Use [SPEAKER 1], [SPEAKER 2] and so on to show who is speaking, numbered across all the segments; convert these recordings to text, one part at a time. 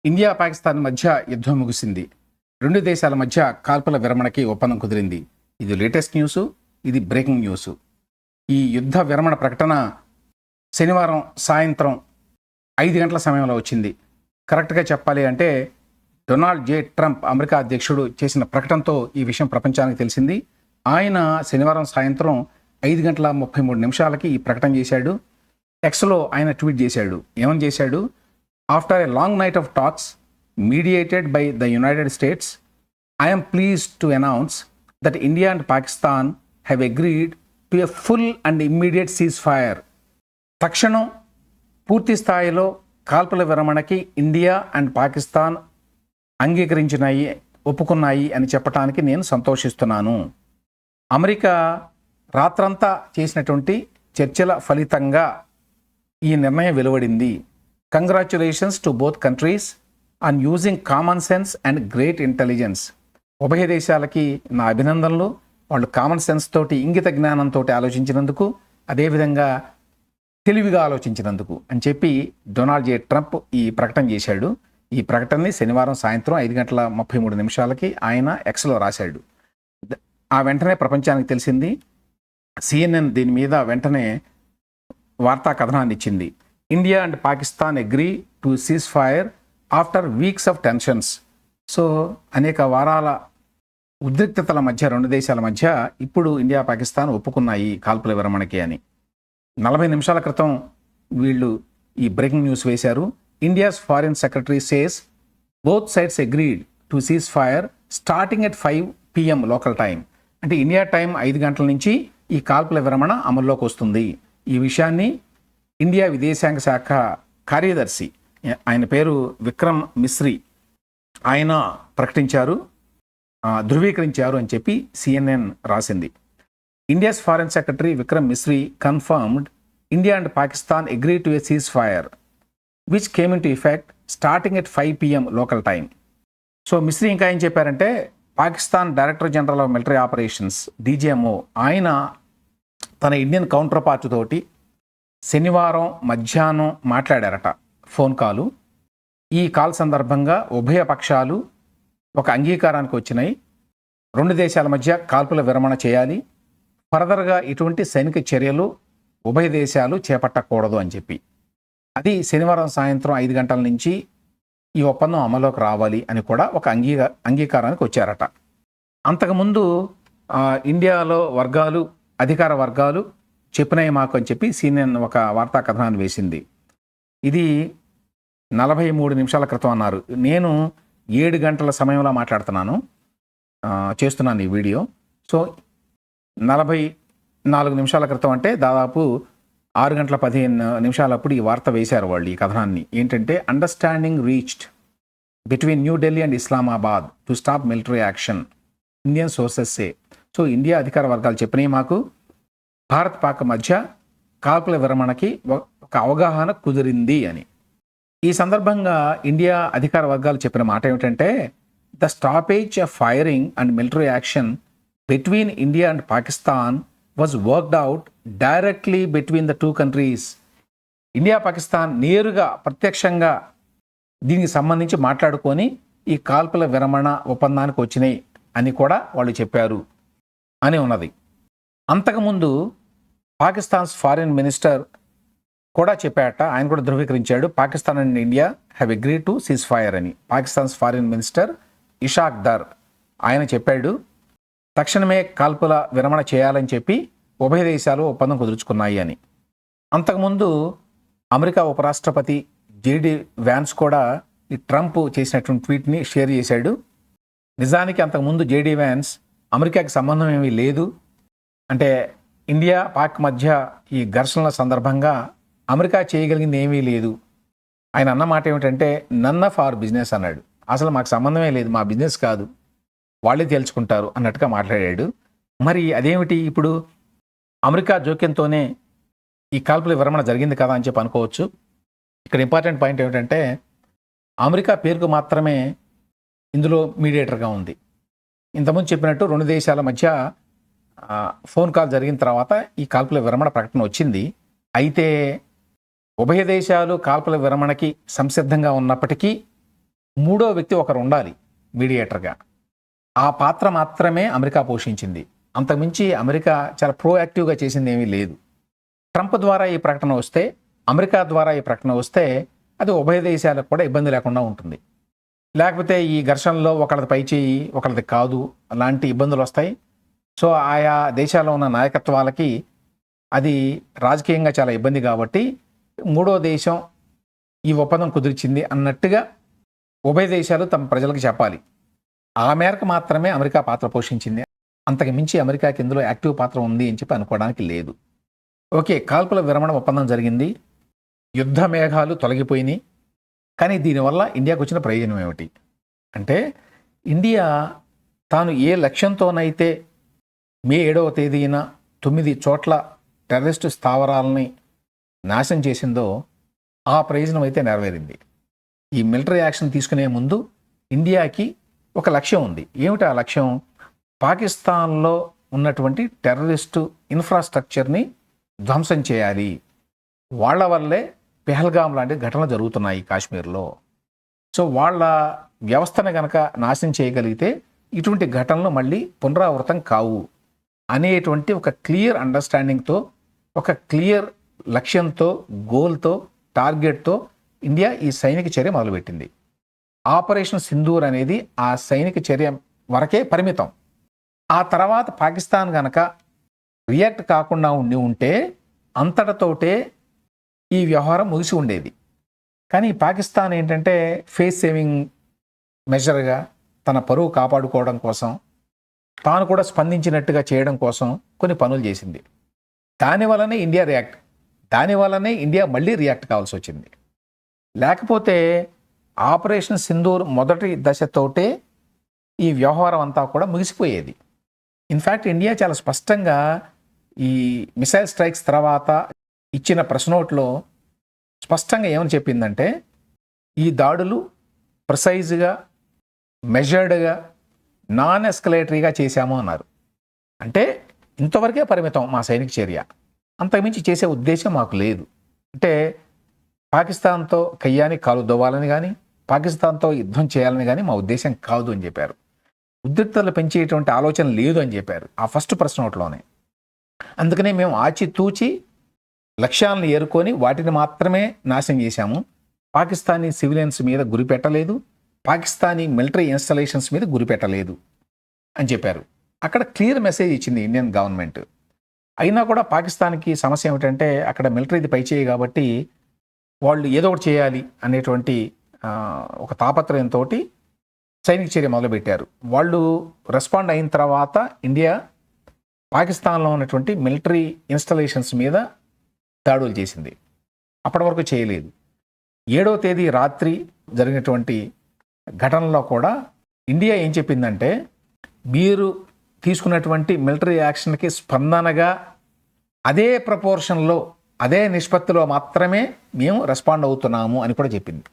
[SPEAKER 1] India Pakistan మధ్య యుద్ధం ముగిసింది. రెండు దేశాల మధ్య కాల్పుల విరమణకి ఒప్పందం కుదిరింది. ఇది లేటెస్ట్ న్యూసు, ఇది బ్రేకింగ్ న్యూసు. ఈ యుద్ధ విరమణ ప్రకటన శనివారం సాయంత్రం 5 గంటల సమయంలో వచ్చింది. కరెక్ట్గా చెప్పాలి అంటే డొనాల్డ్ జే ట్రంప్ అమెరికా అధ్యక్షుడు చేసిన ప్రకటనతో ఈ విషయం ప్రపంచానికి తెలిసింది. ఆయన శనివారం సాయంత్రం 5:33 ఈ ప్రకటన చేశాడు. ఎక్స్లో ఆయన ట్వీట్ చేశాడు. ఏమని చేశాడు? After a long night of talks mediated by the United States, I am pleased to announce that India and Pakistan have agreed to a full and immediate ceasefire. తక్షణం పూర్తి స్థాయిలో కాల్పుల విరమణకి ఇండియా అండ్ పాకిస్తాన్ అంగీకరించినాయి, ఒప్పుకున్నాయి అని చెప్పడానికి నేను సంతోషిస్తున్నాను. అమెరికా రాత్రంతా చేసినటువంటి చర్చల ఫలితంగా ఈ నిర్ణయం వెలువడింది. Congratulations to both countries on using common sense and great intelligence. ఉభయ దేశాలకి నా అభినందనలు. వాళ్ళు కామన్ సెన్స్ తోటి, ఇంగిత జ్ఞానంతో ఆలోచించినందుకు, అదేవిధంగా తెలివిగా ఆలోచించినందుకు అని చెప్పి డొనాల్డ్ జే ట్రంప్ ఈ ప్రకటన చేశాడు. ఈ ప్రకటనని శనివారం సాయంత్రం 5:33 ఆయన ఎక్స్లో రాశాడు. ఆ వెంటనే ప్రపంచానికి తెలిసింది. CNN దీని మీద వెంటనే వార్తా కథనాన్ని ఇచ్చింది. India and Pakistan agree to cease fire after weeks of tensions. So అనేక వారాల ఉద్రిక్తతల మధ్య రెండు దేశాల మధ్య ఇప్పుడు ఇండియా పాకిస్తాన్ ఒప్పుకున్నాయి కాల్పుల విరమణకి అని. 40 నిమిషాల క్రితం వీళ్ళు ఈ బ్రేకింగ్ న్యూస్ వేశారు. India's foreign secretary says both sides agreed to cease fire starting at 5 PM local time. అంటే ఇండియా టైం 5 గంటల నుంచి ఈ కాల్పుల విరమణ అమల్లోకి వస్తుంది. ఈ విషయాన్ని ఇండియా విదేశాంగ శాఖ కార్యదర్శి, ఆయన పేరు విక్రమ్ మిశ్రీ, ఆయన ప్రకటించారు, ధృవీకరించారు అని చెప్పి CNN రాసింది. India's foreign secretary Vikram Misri confirmed India and Pakistan agree to a cease fire which came in to effect starting at 5 PM local time. So Misri ఇంకా ఏం చెప్పారంటే, Pakistan director general of military operations DGMO ఆయన తన ఇండియన్ కౌంటర్ పార్ట్ తోటి శనివారం మధ్యాహ్నం మాట్లాడారట, phone కాలు. ఈ కాల్ సందర్భంగా ఉభయ పక్షాలు ఒక అంగీకారానికి వచ్చినాయి. రెండు దేశాల మధ్య కాల్పుల విరమణ చేయాలి, ఫర్దర్గా ఇటువంటి సైనిక చర్యలు ఉభయ దేశాలు చేపట్టకూడదు అని చెప్పి. అది శనివారం సాయంత్రం 5 గంటల నుంచి ఈ ఒప్పందం అమలులోకి రావాలి అని కూడా ఒక అంగీకారానికి వచ్చారట. అంతకుముందు ఇండియాలో వర్గాలు, అధికార వర్గాలు చెప్పినాయి మాకు అని చెప్పి CNN ఒక వార్తా కథనాన్ని వేసింది. ఇది 43 నిమిషాల క్రితం అన్నారు. నేను 7 గంటల సమయంలో చేస్తున్నాను ఈ వీడియో. సో 44 నిమిషాల క్రితం అంటే దాదాపు 6:15 ఈ వార్త వేశారు వాళ్ళు ఈ కథనాన్ని. ఏంటంటే, understanding reached between new Delhi and Islamabad to stop military action, Indian sources say. So India అధికార వర్గాలు చెప్పినాయి మాకు భారత్ పాక్ మధ్య కాల్పుల విరమణకి ఒక అవగాహన కుదిరింది అని. ఈ సందర్భంగా ఇండియా అధికార వర్గాలు చెప్పిన మాట ఏమిటంటే, the stoppage of firing and military action between India and Pakistan was worked out directly between the two countries. India Pakistan నేరుగా ప్రత్యక్షంగా దీనికి సంబంధించి మాట్లాడుకొని ఈ కాల్పుల విరమణ ఒప్పందానికి వచ్చినాయి అని కూడా వాళ్ళు చెప్పారు అని ఉన్నది. అంతకుముందు పాకిస్తాన్స్ ఫారిన్ మినిస్టర్ కూడా చెప్పాట, ఆయన కూడా ధృవీకరించాడు. Pakistan and India have agreed to ceasefire అని. పాకిస్తాన్స్ ఫారిన్ మినిస్టర్ ఇషాక్ దర్ ఆయన చెప్పాడు, తక్షణమే కాల్పుల విరమణ చేయాలని చెప్పి ఉభయ దేశాలు ఒప్పందం కుదుర్చుకున్నాయి అని. అంతకుముందు అమెరికా ఉపరాష్ట్రపతి JD వ్యాన్స్ కూడా ఈ ట్రంప్ చేసినటువంటి ట్వీట్ని షేర్ చేశాడు. నిజానికి అంతకుముందు JD వ్యాన్స్ అమెరికాకి సంబంధం ఏమీ లేదు, అంటే ఇండియా పాక్ మధ్య ఈ ఘర్షణల సందర్భంగా అమెరికా చేయగలిగింది ఏమీ లేదు. ఆయన అన్న మాట ఏమిటంటే, నన్ ఆఫ్ అవర్ బిజినెస్ అన్నాడు. అసలు మాకు సంబంధమే లేదు, మా బిజినెస్ కాదు, వాళ్ళే తేల్చుకుంటారు అన్నట్టుగా మాట్లాడాడు. మరి అదేమిటి, ఇప్పుడు అమెరికా జోక్యంతోనే ఈ కాల్పుల విరమణ జరిగింది కదా అని చెప్పి అనుకోవచ్చు. ఇక్కడ ఇంపార్టెంట్ పాయింట్ ఏమిటంటే, అమెరికా పేరుకు మాత్రమే ఇందులో మీడియేటర్గా ఉంది. ఇంతకుముందు చెప్పినట్టు రెండు దేశాల మధ్య ఫోన్ కాల్ జరిగిన తర్వాత ఈ కాల్పుల విరమణ ప్రకటన వచ్చింది. అయితే ఉభయ దేశాలు కాల్పుల విరమణకి సంసిద్ధంగా ఉన్నప్పటికీ మూడో వ్యక్తి ఒకరు ఉండాలి మీడియేటర్గా. ఆ పాత్ర మాత్రమే అమెరికా పోషించింది. అంతకుమించి అమెరికా చాలా ప్రోయాక్టివ్గా చేసింది ఏమీ లేదు. ట్రంప్ ద్వారా ఈ ప్రకటన వస్తే, అమెరికా ద్వారా ఈ ప్రకటన వస్తే అది ఉభయ దేశాలకు కూడా ఇబ్బంది లేకుండా ఉంటుంది. లేకపోతే ఈ ఘర్షణలో ఒకళ్ళది పై చేయి ఒకళ్ళది కాదు అలాంటి ఇబ్బందులు వస్తాయి. సో ఆయా దేశాల్లో ఉన్న నాయకత్వాలకి అది రాజకీయంగా చాలా ఇబ్బంది కాబట్టి మూడో దేశం ఈ ఒప్పందం కుదిర్చింది అన్నట్టుగా ఉభయ దేశాలు తమ ప్రజలకు చెప్పాలి. ఆ మేరకు మాత్రమే అమెరికా పాత్ర పోషించింది. అంతకు మించి అమెరికాకి ఇందులో యాక్టివ్ పాత్ర ఉంది అని చెప్పి అనుకోవడానికి లేదు. ఓకే, కాల్పుల విరమణ ఒప్పందం జరిగింది, యుద్ధ మేఘాలు తొలగిపోయినాయి. కానీ దీనివల్ల ఇండియాకు వచ్చిన ప్రయోజనం ఏమిటి అంటే, ఇండియా తాను ఏ లక్ష్యంతోనైతే మే 7వ తేదీన 9 చోట్ల టెర్రరిస్టు స్థావరాలని నాశనం చేసిందో ఆ ప్రయోజనం అయితే నెరవేరింది. ఈ మిలిటరీ యాక్షన్ తీసుకునే ముందు ఇండియాకి ఒక లక్ష్యం ఉంది. ఏమిటి ఆ లక్ష్యం? పాకిస్తాన్లో ఉన్నటువంటి టెర్రరిస్టు ఇన్ఫ్రాస్ట్రక్చర్ని ధ్వంసం చేయాలి. వాళ్ళ వల్లే పెహల్గాం లాంటి ఘటనలు జరుగుతున్నాయి కాశ్మీర్లో. సో వాళ్ళ వ్యవస్థను కనుక నాశనం చేయగలిగితే ఇటువంటి ఘటనలు మళ్ళీ పునరావృతం కావు అనేటువంటి ఒక క్లియర్ అండర్స్టాండింగ్తో, ఒక క్లియర్ లక్ష్యంతో, గోల్తో, టార్గెట్తో ఇండియా ఈ సైనిక చర్య మొదలుపెట్టింది. ఆపరేషన్ సింధూర్ అనేది ఆ సైనిక చర్య వరకే పరిమితం. ఆ తర్వాత పాకిస్తాన్ గనక రియాక్ట్ కాకుండా ఉంటే అంతటితోటే ఈ వ్యవహారం ముగిసి ఉండేది. కానీ పాకిస్తాన్ ఏంటంటే ఫేస్ సేవింగ్ మెజర్గా తన పరువు కాపాడుకోవడం కోసం, తాను కూడా స్పందించినట్టుగా చేయడం కోసం కొన్ని పనులు చేసింది. దానివల్లనే ఇండియా మళ్ళీ రియాక్ట్ కావాల్సి వచ్చింది. లేకపోతే ఆపరేషన్ సింధూర్ మొదటి దశతోటే ఈ వ్యవహారం అంతా కూడా ముగిసిపోయేది. ఇన్ఫ్యాక్ట్ ఇండియా చాలా స్పష్టంగా ఈ మిసైల్ స్ట్రైక్స్ తర్వాత ఇచ్చిన ప్రెస్ నోట్లో స్పష్టంగా ఏమని చెప్పిందంటే, ఈ దాడులు ప్రిసైజ్గా, మెజర్డ్గా, నాన్ ఎస్కలేటరీగా చేశాము అన్నారు. అంటే ఇంతవరకే పరిమితం మా సైనిక చర్య, అంతకుమించి చేసే ఉద్దేశం మాకు లేదు. అంటే పాకిస్తాన్తో కయ్యాని కాలు దొవ్వాలని కానీ, పాకిస్తాన్తో యుద్ధం చేయాలని కానీ మా ఉద్దేశం కాదు అని చెప్పారు. ఉద్రిక్తతలు పెంచేటువంటి ఆలోచన లేదు అని చెప్పారు ఆ ఫస్ట్ ప్రెస్ నోట్లోనే. అందుకనే మేము ఆచితూచి లక్ష్యాలను ఏరుకొని వాటిని మాత్రమే నాశనం చేశాము. పాకిస్తానీ సివిలియన్స్ మీద గురిపెట్టలేదు, పాకిస్తానీ మిలిటరీ ఇన్స్టాలేషన్స్ మీద గురిపెట్టలేదు అని చెప్పారు. అక్కడ క్లియర్ మెసేజ్ ఇచ్చింది ఇండియన్ గవర్నమెంట్. అయినా కూడా పాకిస్తాన్కి సమస్య ఏమిటంటే, అక్కడ మిలిటరీది పైచేయి కాబట్టి వాళ్ళు ఏదో ఒకటి చేయాలి అనేటువంటి ఒక తాపత్రయంతో సైనిక చర్య మొదలుపెట్టారు. వాళ్ళు రెస్పాండ్ అయిన తర్వాత ఇండియా పాకిస్తాన్లో ఉన్నటువంటి మిలిటరీ ఇన్స్టాలేషన్స్ మీద దాడులు చేసింది. అప్పటి వరకు చేయలేదు. 7వ తేదీ రాత్రి జరిగినటువంటి ఘటనలో కూడా ఇండియా ఏం చెప్పిందంటే, మీరు తీసుకున్నటువంటి మిలిటరీ యాక్షన్కి స్పందనగా అదే ప్రపోర్షన్లో, అదే నిష్పత్తిలో మాత్రమే మేము రెస్పాండ్ అవుతున్నాము అని కూడా చెప్పింది.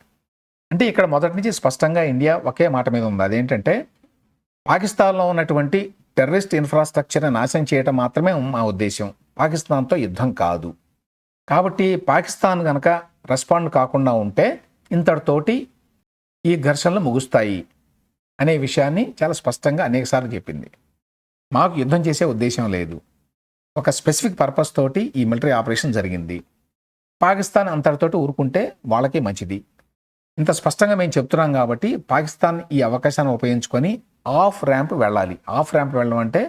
[SPEAKER 1] అంటే ఇక్కడ మొదటి నుంచి స్పష్టంగా ఇండియా ఒకే మాట మీద ఉంది. అదేంటంటే, పాకిస్తాన్లో ఉన్నటువంటి టెర్రరిస్ట్ ఇన్ఫ్రాస్ట్రక్చర్ని నాశనం చేయడం మాత్రమే మా ఉద్దేశం, పాకిస్తాన్తో యుద్ధం కాదు. కాబట్టి పాకిస్తాన్ కనుక రెస్పాండ్ కాకుండా ఉంటే ఇంతటితోటి ఈ ఘర్షణలు ముగుస్తాయి అనే విషయాన్ని చాలా స్పష్టంగా అనేకసార్లు చెప్పింది. మాకు యుద్ధం చేసే ఉద్దేశం లేదు, ఒక స్పెసిఫిక్ పర్పస్ తోటి ఈ మిలిటరీ ఆపరేషన్ జరిగింది. పాకిస్తాన్ అంతటితోటి ఊరుకుంటే వాళ్ళకి మంచిది. ఇంత స్పష్టంగా మేము చెప్తున్నాం కాబట్టి పాకిస్తాన్ ఈ అవకాశాన్ని ఉపయోగించుకొని ఆఫ్ ర్యాంప్ వెళ్ళాలి. ఆఫ్ ర్యాంప్ వెళ్ళడం అంటే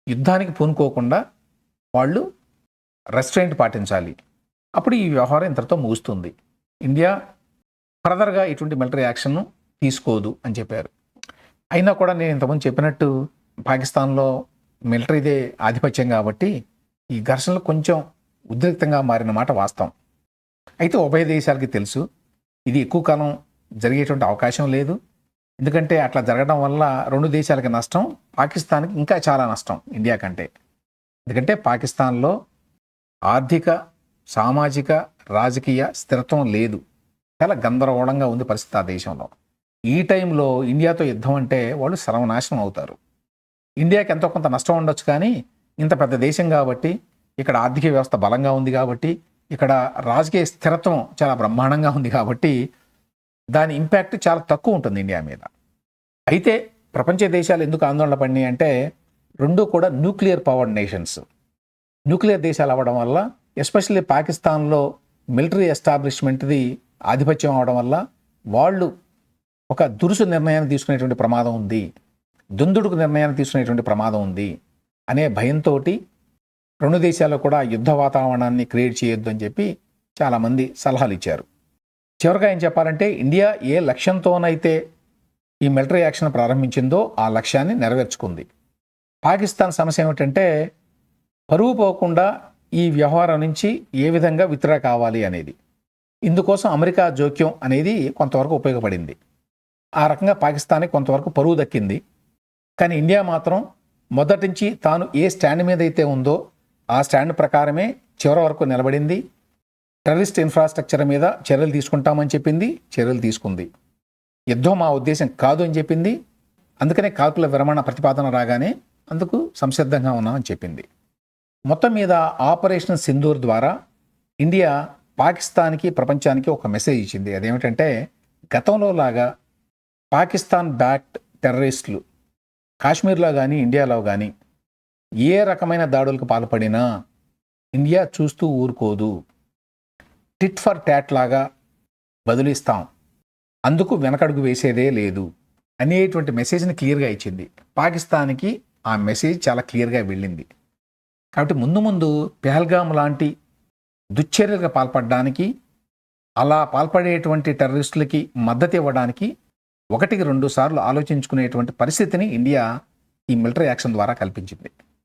[SPEAKER 1] యుద్ధానికి పూనుకోకుండా వాళ్ళు రెస్ట్రెయింట్ పాటించాలి. అప్పుడు ఈ వ్యవహారం ఇంతటితో ముగుస్తుంది. ఇండియా ఫర్దర్గా ఇటువంటి మిలిటరీ యాక్షన్ను తీసుకోదు అని చెప్పారు. అయినా కూడా నేను ఇంతకుముందు చెప్పినట్టు పాకిస్తాన్లో మిలిటరీదే ఆధిపత్యం కాబట్టి ఈ ఘర్షణలు కొంచెం ఉద్రిక్తంగా మారిన మాట వాస్తవం. అయితే ఉభయ దేశాలకి తెలుసు ఇది ఎక్కువ కాలం జరిగేటువంటి అవకాశం లేదు. ఎందుకంటే అట్లా జరగడం వల్ల రెండు దేశాలకి నష్టం, పాకిస్తాన్కి ఇంకా చాలా నష్టం ఇండియా కంటే. ఎందుకంటే పాకిస్తాన్లో ఆర్థిక, సామాజిక, రాజకీయ స్థిరత్వం లేదు. చాలా గందరగోళంగా ఉంది పరిస్థితి ఆ దేశంలో. ఈ టైంలో ఇండియాతో యుద్ధం అంటే వాళ్ళు సర్వనాశనం అవుతారు. ఇండియాకి ఎంతో కొంత నష్టం ఉండొచ్చు, కానీ ఇంత పెద్ద దేశం కాబట్టి, ఇక్కడ ఆర్థిక వ్యవస్థ బలంగా ఉంది కాబట్టి, ఇక్కడ రాజకీయ స్థిరత్వం చాలా బ్రహ్మాండంగా ఉంది కాబట్టి దాని ఇంపాక్ట్ చాలా తక్కువ ఉంటుంది ఇండియా మీద. అయితే ప్రపంచ దేశాలు ఎందుకు ఆందోళన పడినాయి అంటే రెండూ కూడా న్యూక్లియర్ పవర్డ్ నేషన్స్. న్యూక్లియర్ దేశాలు అవ్వడం వల్ల, ఎస్పెషల్లీ పాకిస్తాన్లో మిలిటరీ ఎస్టాబ్లిష్మెంట్ది ఆధిపత్యం అవడం వల్ల వాళ్ళు ఒక దురుసు నిర్ణయాన్ని తీసుకునేటువంటి ప్రమాదం ఉంది, దుందుడుకు నిర్ణయాన్ని తీసుకునేటువంటి ప్రమాదం ఉంది అనే భయంతో రెండు దేశాల్లో కూడా యుద్ధ వాతావరణాన్ని క్రియేట్ చేయొద్దు అని చెప్పి చాలామంది సలహాలు ఇచ్చారు. చివరిగా ఏం చెప్పాలంటే ఇండియా ఏ లక్ష్యంతోనైతే ఈ మిలిటరీ యాక్షన్ ప్రారంభించిందో ఆ లక్ష్యాన్ని నెరవేర్చుకుంది. పాకిస్తాన్ సమస్య ఏమిటంటే పరువు పోకుండా ఈ వ్యవహారం నుంచి ఏ విధంగా విత్డ్రా కావాలి అనేది. ఇందుకోసం అమెరికా జోక్యం అనేది కొంతవరకు ఉపయోగపడింది. ఆ రకంగా పాకిస్తాన్కి కొంతవరకు పరువు దక్కింది. కానీ ఇండియా మాత్రం మొదటి నుంచి తాను ఏ స్టాండ్ మీద అయితే ఉందో ఆ స్టాండ్ ప్రకారమే చివరి వరకు నిలబడింది. టెర్రరిస్ట్ ఇన్ఫ్రాస్ట్రక్చర్ మీద చర్యలు తీసుకుంటామని చెప్పింది, చర్యలు తీసుకుంది. యుద్ధం మా ఉద్దేశం కాదు అని చెప్పింది. అందుకనే కాల్పుల విరమణ ప్రతిపాదన రాగానే అందుకు సంసిద్ధంగా ఉన్నామని చెప్పింది. మొత్తం మీద ఆపరేషన్ సింధూర్ ద్వారా ఇండియా పాకిస్తాన్కి, ప్రపంచానికి ఒక మెసేజ్ ఇచ్చింది. అదేమిటంటే గతంలో లాగా పాకిస్తాన్ బ్యాక్డ్ టెర్రరిస్టులు కాశ్మీర్లో కానీ ఇండియాలో కానీ ఏ రకమైన దాడులకు పాల్పడినా ఇండియా చూస్తూ ఊరుకోదు, టిట్ ఫర్ టాట్ లాగా బదులిస్తాం, అందుకు వెనకడుగు వేసేదే లేదు అనేటువంటి మెసేజ్ని క్లియర్గా ఇచ్చింది. పాకిస్తాన్కి ఆ మెసేజ్ చాలా క్లియర్గా వెళ్ళింది. కాబట్టి ముందు ముందు పెహల్గాం లాంటి దుశ్చర్యలకు పాల్పడడానికి, అలా పాల్పడేటువంటి టెర్రరిస్టులకి మద్దతు ఇవ్వడానికి 1-2 సార్లు ఆలోచించుకునేటువంటి పరిస్థితిని ఇండియా ఈ మిలిటరీ యాక్షన్ ద్వారా కల్పించింది.